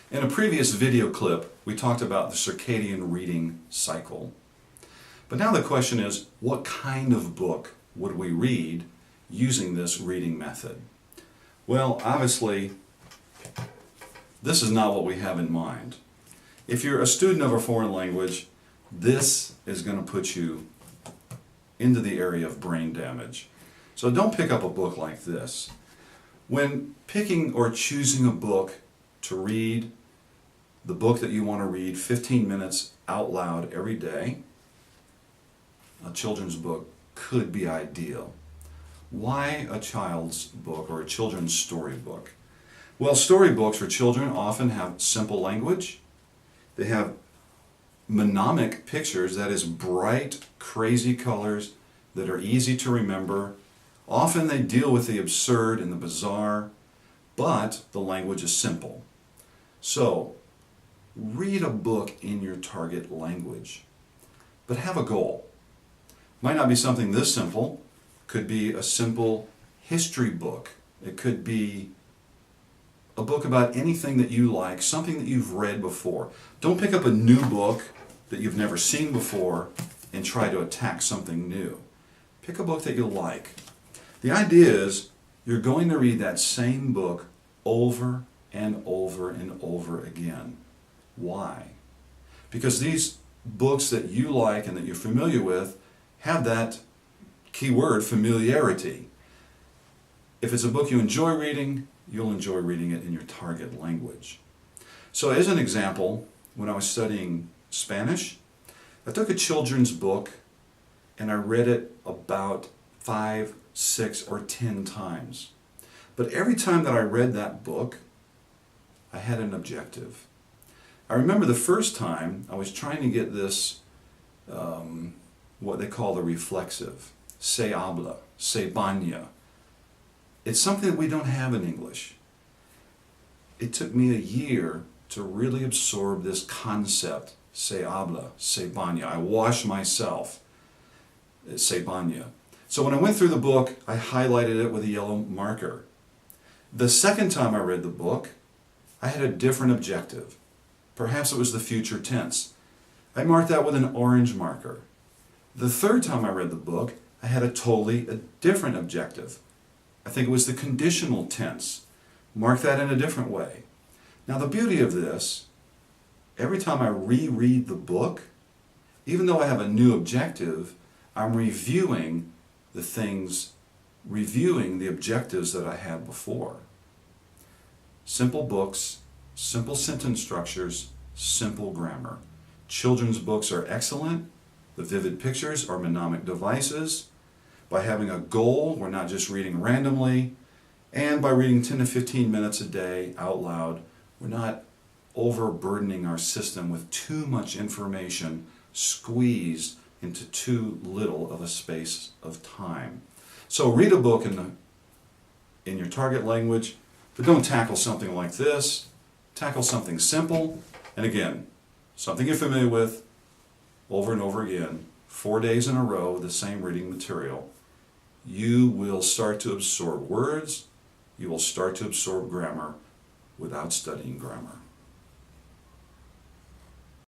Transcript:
In a previous video clip, we talked about the circadian reading cycle. But now the question is, what kind of book would we read using this reading method? Well, obviously, this is not what we have in mind. If you're a student of a foreign language, this is going to put you into the area of brain damage. So don't pick up a book like this. When picking or choosing a book to read, the book that you want to read 15 minutes out loud every day, a children's book could be ideal. Why a child's book or a children's storybook? Well, storybooks for children often have simple language. They have mnemonic pictures, that is bright, crazy colors that are easy to remember. Often they deal with the absurd and the bizarre, but the language is simple. So, read a book in your target language, but have a goal. Might not be something this simple. Could be a simple history book. It could be a book about anything that you like, something that you've read before. Don't pick up a new book that you've never seen before and try to attack something new. Pick a book that you like. The idea is you're going to read that same book over and over and over again. Why? Because these books that you like and that you're familiar with have that key word, familiarity. If it's a book you enjoy reading, you'll enjoy reading it in your target language. So as an example, when I was studying Spanish, I took a children's book and I read it about 5, 6, or 10 times. But every time that I read that book, I had an objective. I remember the first time I was trying to get this, what they call the reflexive, se habla, se baña. It's something that we don't have in English. It took me a year to really absorb this concept, se habla, se baña. I wash myself, se baña. So when I went through the book, I highlighted it with a yellow marker. The second time I read the book, I had a different objective. Perhaps it was the future tense. I marked that with an orange marker. The third time I read the book, I had a different objective. I think it was the conditional tense. Mark that in a different way. Now the beauty of this, every time I reread the book, even though I have a new objective, I'm reviewing the objectives that I had before. Simple books, simple sentence structures, simple grammar. Children's books are excellent. The vivid pictures are mnemonic devices. By having a goal, we're not just reading randomly. And by reading 10 to 15 minutes a day out loud, we're not overburdening our system with too much information squeezed into too little of a space of time. So read a book in your target language, but don't tackle something like this. Tackle something simple, and again, something you're familiar with, over and over again, 4 days in a row, the same reading material. You will start to absorb words, you will start to absorb grammar without studying grammar.